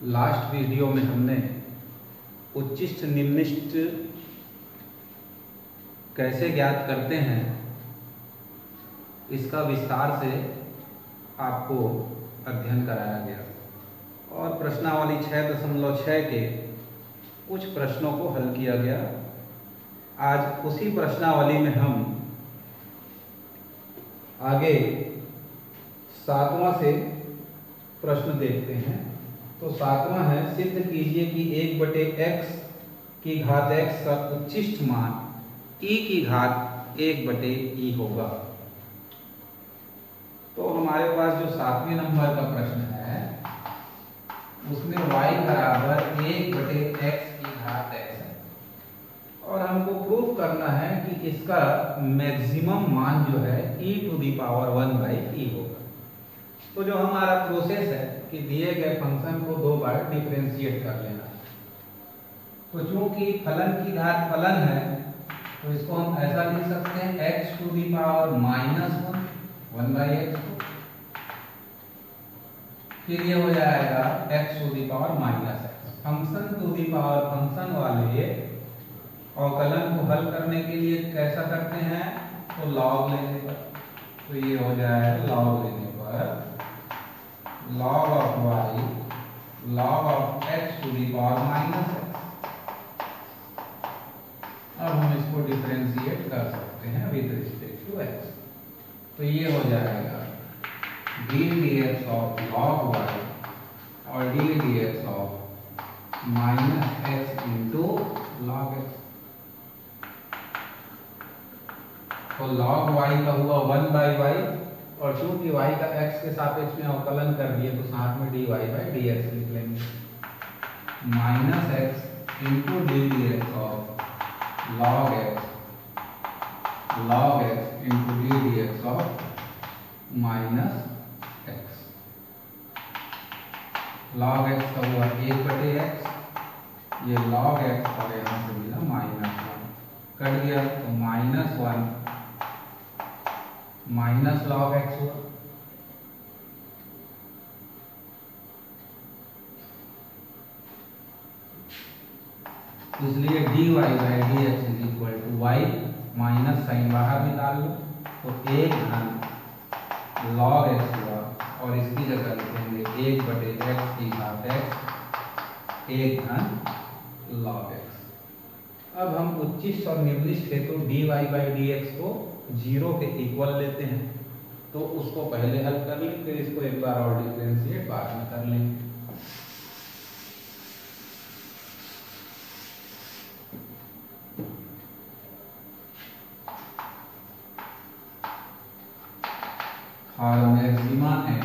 Last video में हमने उच्चिष्ट निम्निष्ट कैसे ज्ञात करते हैं इसका विस्तार से आपको अध्ययन कराया गया और प्रश्नावली 6.6 के कुछ प्रश्नों को हल किया गया। आज उसी प्रश्नावली में हम आगे 7वां से प्रश्न देखते हैं। तो 7वां है, सिद्ध कीजिए कि 1/x की घात x का उच्चिष्ट मान e की घात 1/e होगा। तो हमारे पास जो 7वें नंबर का प्रश्न है उसमें y बराबर 1/x की घात x है और हमको प्रूव करना है कि इसका मैक्सिमम मान जो है e⁻1/e होगा। तो जो हमारा प्रोसेस है कि दिए गए फंक्शन को 2 बार डिफरेंशिएट कर लेना है। तो चूंकि फलन की घात फलन है तो इसको हम ऐसा लिख सकते हैं x⁻⁻1 को, फिर ये हो जाएगा x⁻⁻x। फंक्शन वाले अवकलन को हल करने के लिए कैसा करते हैं, तो लॉग लेने पर। तो ये हो जाएगा लॉग लेने पर log of y log of x⁻⁻x। अब हम इसको डिफरेंशिएट कर सकते हैं विद रिस्पेक्ट टू x। तो ये हो जाएगा d/dx of log y और d/dx of -x into log x। तो log y का हुआ 1/y और चूंकि y का x के सापेक्ष में अवकलन कर दिए तो साथ में dy/dx लिख लेंगे। -x into d/dx of log x into d/dx of -x। log x का हुआ 1/x, ये log x और यहाँ से मिला -1 कट गया तो -1 माइनस log x हुआ। इसलिए dy/dx is equal to y, minus sign बाहर निकाल लो तो 1 log x हुआ और इसकी जगह लिखेंगे 1/x की घात x 1 log x। अब हम उच्चिष्ट और निम्निष्ट हेतु dy/dx को 0 के इक्वल लेते हैं तो उसको पहले हल कर लें, फिर इसको एक बार और डिफरेंशिएट बाद में कर लेंगे। और maxima and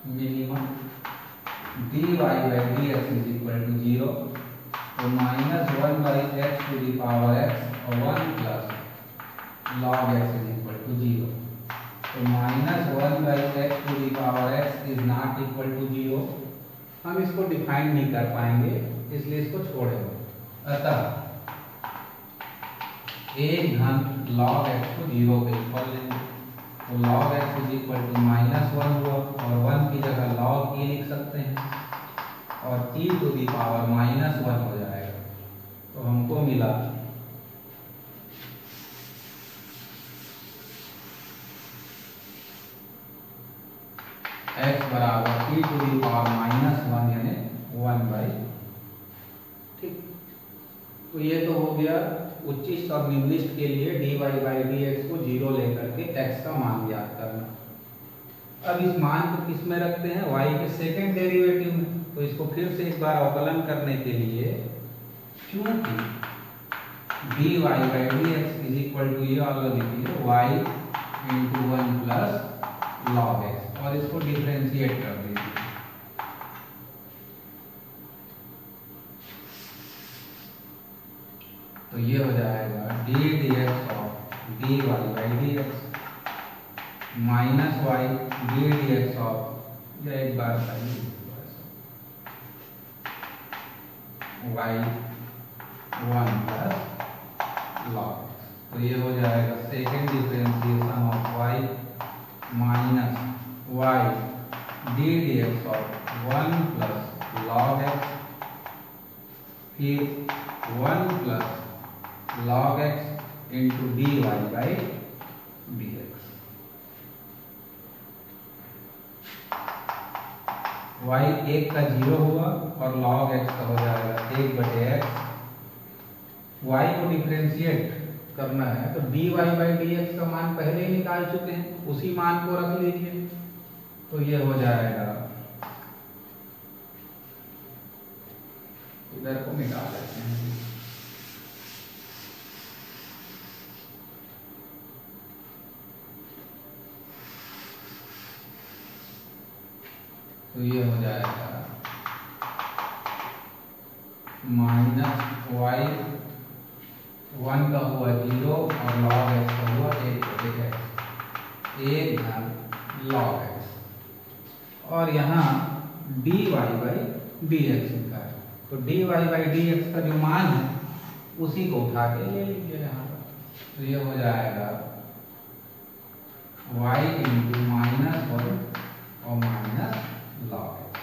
minimum dy/dx is equal to 0 तो -1/x to the power x और 1 plus log x is equal to 0। तो -1/x to the power x is not equal to 0। हम इसको डिफाइन नहीं कर पाएंगे इसलिए इसको छोड़ेंगे। अतः 1 log x को 0 के इक्वल लेंगे तो log x is equal to -1 हुआ और 1 की जगह log e लिख सकते हैं और e to the power -1 हो जाएगा। तो हमको मिला x बराबर e to the power -1 यानी 1/। ठीक, तो ये तो हो गया उच्चिष्ट और निम्निष्ट के लिए dy/dx को 0 लेकर के x का मान ज्ञात करना। अब इस मान को किस में रखते हैं, y के सेकंड डेरिवेटिव में। तो इसको फिर से एक बार अवकलन करने के लिए चूंकि dy/dx इज इक्वल टू ये वाला लिखिए y into 1 plus log x और इसको डिफरेंशिएट कर दीजिए। तो ये हो जाएगा d/dx of dy/dx minus y d/dx of या एक बार चाहिए y 1 प्लस log x। तो ये हो जाएगा second differentiation of y minus y d d x of 1 plus log x, फिर 1 plus log x into d y by d x. y 1 का 0 हुआ और log x का हो जाएगा 1/x। y को डिफरेंशिएट करना है तो dy बाई dx का मान पहले ही निकाल चुके हैं, उसी मान को रख लीजिए तो ये हो जाएगा, इधर को मिटा लेते हैं, तो ये हो जाएगा माइनस वाई 1 का हुआ 0 और लॉग एक्स का हुआ 1 धन लॉग एक्स और यहाँ d y by d x का है, तो d y by d x का जो मान है उसी को उठा के ले लीजिए यहाँ पर, तो ये हो जाएगा y इंटू -1 और माइनस लॉग एक्स,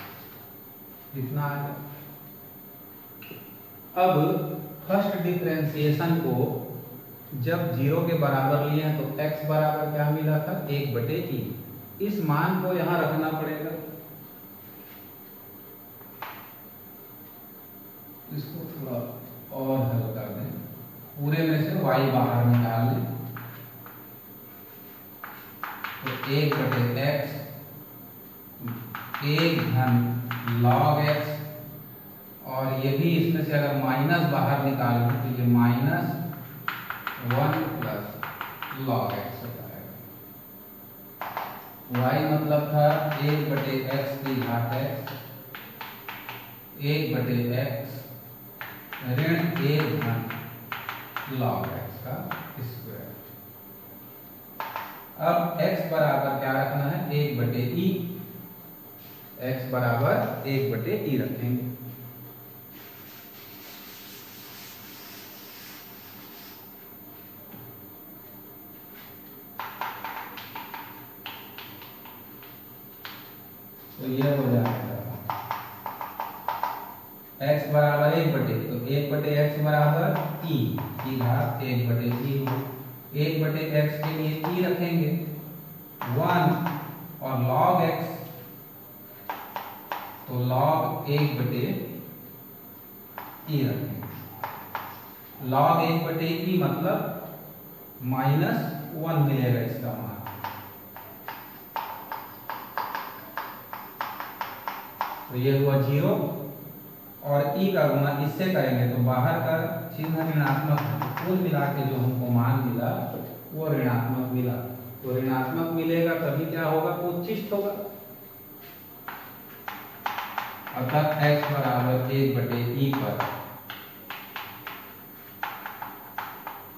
इतना आ गया। अब फर्स्ट डिफरेंशिएशन को जब 0 के बराबर लिए हैं तो x बराबर क्या मिला था 1/e, इस मान को यहां रखना पड़ेगा, इसको थोड़ा और हल कर दें, पूरे में से y बाहर निकाल लें तो 1/x 1 धन log x और ये भी इसमें से अगर माइनस बाहर निकाल लें तो ये -1 प्लस log x हो जाएगा। y मतलब था 1/x की घात x, 1/x ऋण 1 धन log x का स्क्वायर। अब x बराबर क्या रखना है 1/e, x बराबर 1/e रखेंगे। तो ये हो जाएगा x बराबर 1/, तो 1/x बराबर e की घात 1/e हो, 1/x के लिए e रखेंगे 1 और log x तो log 1/e रखेंगे, log 1/e मतलब -1 मिलेगा इसका मान, तो ये हुआ 0 और e का गुणा इससे करेंगे तो बाहर का चिन्ह ऋणात्मक है, कुल मिला के जो हमको मान मिला वो ऋणात्मक मिला, तो ऋणात्मक मिलेगा तभी क्या होगा उच्चिष्ट होगा, अर्थात x बराबर 1/e पर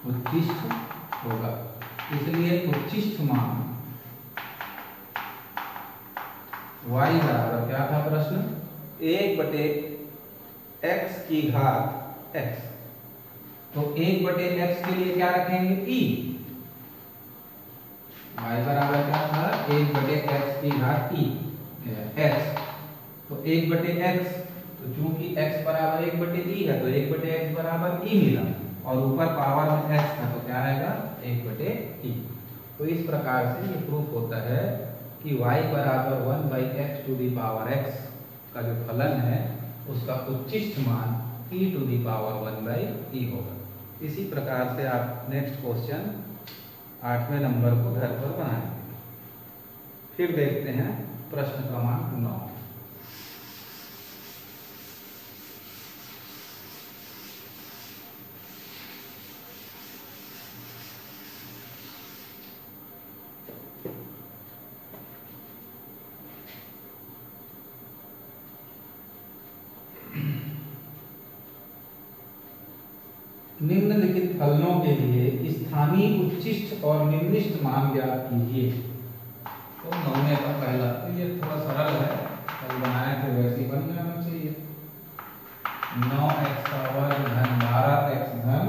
उच्चिष्ट होगा, इसलिए उच्चिष्ट मान y बराबर क्या था प्रश्न 1/x की घात x, तो 1/x के लिए क्या रखेंगे e, y बराबर क्या था 1/x की घात e x, तो 1/x तो चूंकि x बराबर 1/e है तो 1/x बराबर e मिला और ऊपर पावर में x था तो क्या आएगा 1/e। तो इस प्रकार से ये प्रूफ होता है कि y बराबर 1/x to the power x का जो फलन है उसका उच्चिष्ट मान e to the power 1/e होगा। इसी प्रकार से आप नेक्स्ट क्वेश्चन 8वें नंबर को घर पर बनाएंगे। फिर देखते हैं प्रश्न क्रमांक 9। निम्नलिखित फलनों के लिए स्थानीय उच्चिष्ट और निम्निष्ट मान ज्ञात कीजिए। तो 9वें का पहला, तो ये थोड़ा सरल है, कल बनाए थे वैसे ही बन जाना चाहिए। 9x का वर्ग धन 12x धन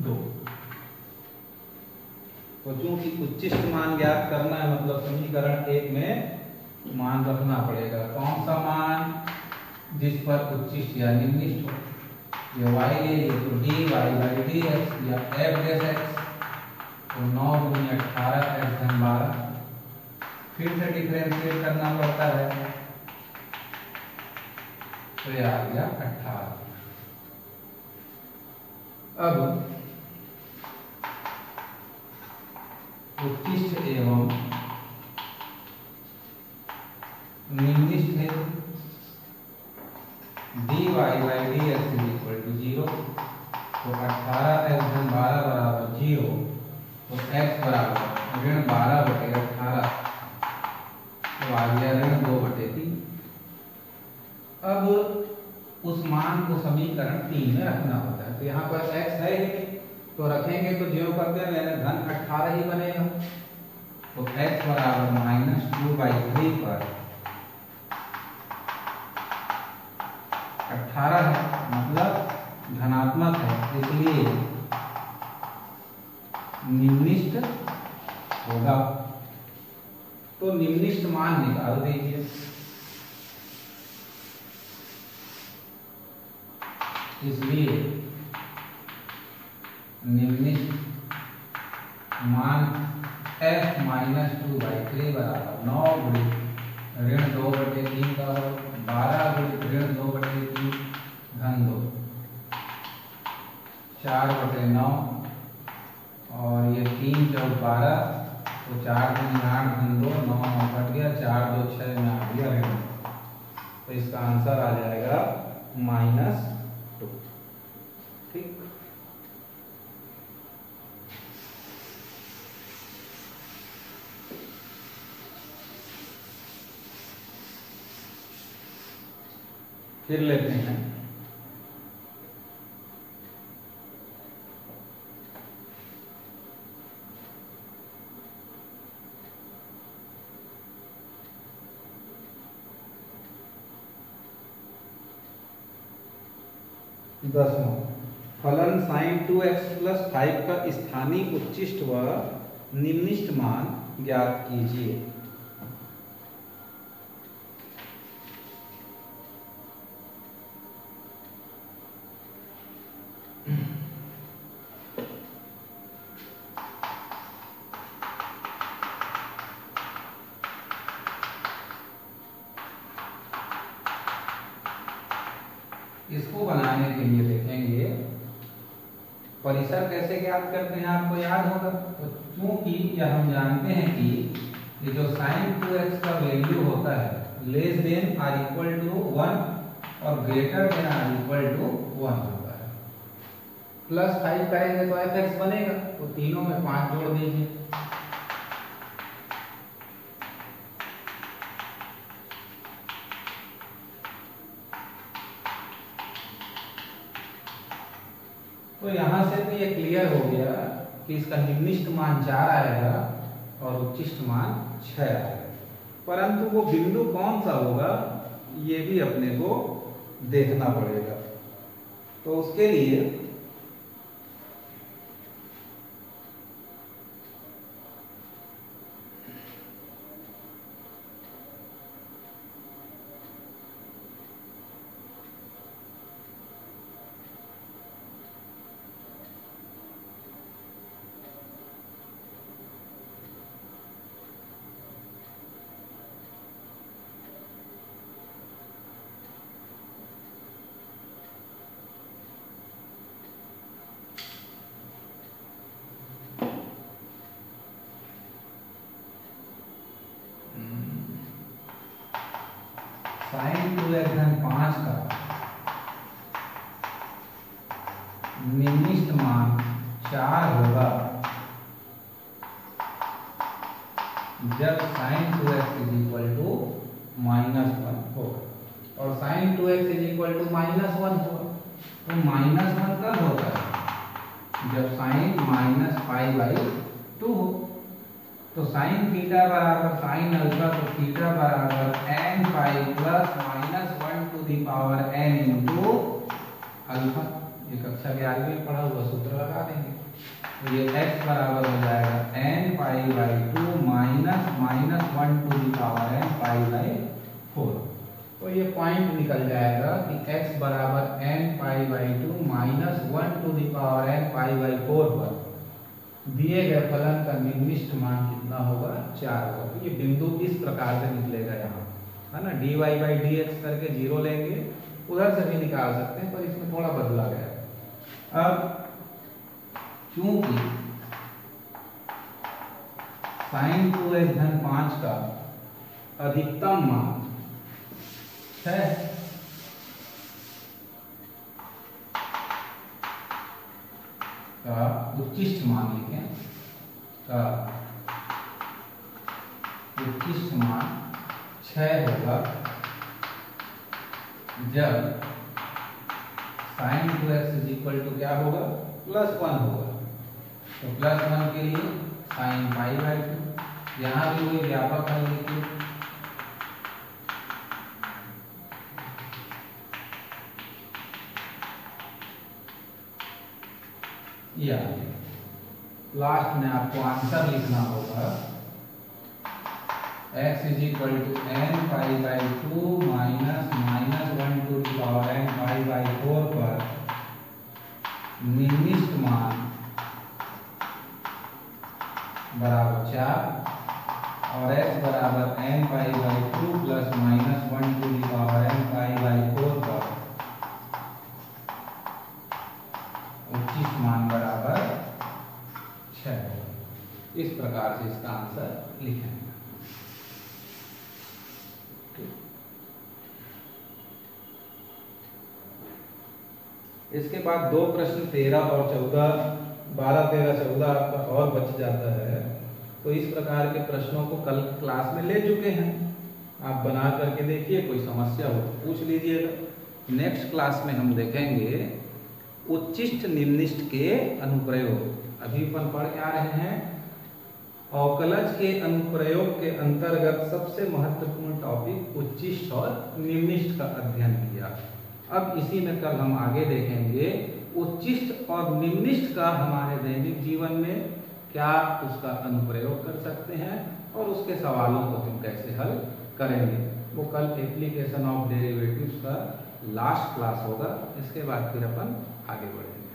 2, तो चूंकि उच्चिष्ट मान ज्ञात करना है मतलब समीकरण 1 में मान रखना पड़ेगा। कौन सा मान? जिस पर उच्चिष्ट या निम्निष्ट हो। ये y ले लिए तो dy बाई डी एक्स या f डैश एक्स, तो 9 गुनी 18 x धन 12। फिर से डिफरेंशिएट करना पड़ता है, तो ये आ गया 18। अब उच्चिष्ट एवं निम्निष्ट है dy by d x is equal to 0, तो 18 x धन 12 बराबर 0, तो x बराबर ऋण 12 बटे 18, तो आ गया ऋण 2 बटे 3। अब उस मान को समीकरण 3 में रखना होता है, तो यहाँ पर x है ही, तो रखेंगे तो ज्यों करते मैंने धन 18 ही बनेगा, तो x बराबर -2/3 पर 18 है, मतलब धनात्मक है, इसलिए निम्निष्ट होगा। तो निम्निष्ट मान निकाल दीजिए। इसलिए निम्निष्ट मान f -2/3 बराबर 9 गुणी ऋण 2 बटे 3 का हो, 12 गुणी ऋण 2 बटे 3 धन 2, 4 बटे 9, और ये 3 चौक 12, तो 4 गुनी 8 धन 2, 9 9 कट गया, 4 2 6 में आ गया ऋण। तो इसका आंसर आ जाएगा -2। ठीक। फिर लेते हैं 10वां फलन sin 2x + 5 का स्थानीय उच्चिष्ट व निम्निष्ट मान ज्ञात कीजिए। इसको बनाने के लिए देखेंगे परिसर कैसे ज्ञात करते हैं, आपको याद होगा। तो क्योंकि यह हम जानते हैं कि ये जो sin 2x का वैल्यू होता है less than or equal to 1 और greater than or equal to 1 होता है। +5 करेंगे तो fx बनेगा, तो तीनों में 5 जोड़ दीजिए। तो यहां से तो ये क्लियर हो गया कि इसका निम्निष्ट मान 4 आएगा और उच्चिष्ट मान 6 आएगा, परंतु वो बिंदु कौन सा होगा ये भी अपने को देखना पड़ेगा। तो उसके लिए sin 2x धन 5 का निम्निष्ट मान 4 होगा जब sin 2x = -1 होगा, और sin 2x = -1 होगा। तो -1 कब होता है? जब sin -π/2 हो। तो sin थीटा बराबर sin अल्फा, तो थीटा बराबर n π + -1 to the power n into alpha. ये कक्षा 11वीं में पढ़ा हुआ सूत्र लगा देंगे। तो ये x बराबर हो जाएगा n pi by 2 minus minus 1 to the power n pi by 4। तो ये पॉइंट निकल जाएगा कि x बराबर n pi by 2 minus 1 to the power n pi by 4 पर दिए गए फलन का निर्दिष्ट मान कितना होगा? 4 होगा। तो ये बिंदु इस प्रकार से निकलेगा यहाँ, है ना। dy बाई डी एक्स करके 0 लेंगे, उधर से भी निकाल सकते हैं, पर इसमें थोड़ा बदला गया। अब चूंकि sin 2x धन 5 का अधिकतम मान है का उच्चिष्ट मान लिखें, का उच्चिष्ट मान 6 होगा जब sin 2x इक्वल टू क्या होगा? +1 होगा। तो +1 के लिए sin पाई बाई 2, यहाँ भी वही व्यापक हल लिखिए। या लास्ट में आपको आंसर लिखना होगा x equal to n pi by 2 minus minus 1 to the power n pi by 4 पर निर्दिष्ट मान बराबर 4 और x बराबर n pi by 2 plus minus 1 to the power n pi by 4 पर उच्चिष्ट मान बराबर 6। इस प्रकार से इसका आंसर लिखेंगे। इसके बाद दो प्रश्न 13 और 14, 12, 13, 14 आपका और बच जाता है। तो इस प्रकार के प्रश्नों को कल क्लास में ले चुके हैं, आप बना करके देखिए, कोई समस्या हो तो पूछ लीजिएगा। नेक्स्ट क्लास में हम देखेंगे उच्चिष्ट निम्निष्ट के अनुप्रयोग। अभी अपन पढ़ के आ रहे हैं अवकलज के अनुप्रयोग के अंतर्गत सबसे महत्वपूर्ण टॉपिक उच्चिष्ट और निम्निष्ट का अध्ययन किया। अब इसी में कल हम आगे देखेंगे उच्चिष्ट और निम्निष्ट का हमारे दैनिक जीवन में क्या उसका अनुप्रयोग कर सकते हैं और उसके सवालों को हम कैसे हल करेंगे। वो कल एप्लीकेशन ऑफ डेरिवेटिव्स का लास्ट क्लास होगा। इसके बाद फिर अपन आगे बढ़ेंगे।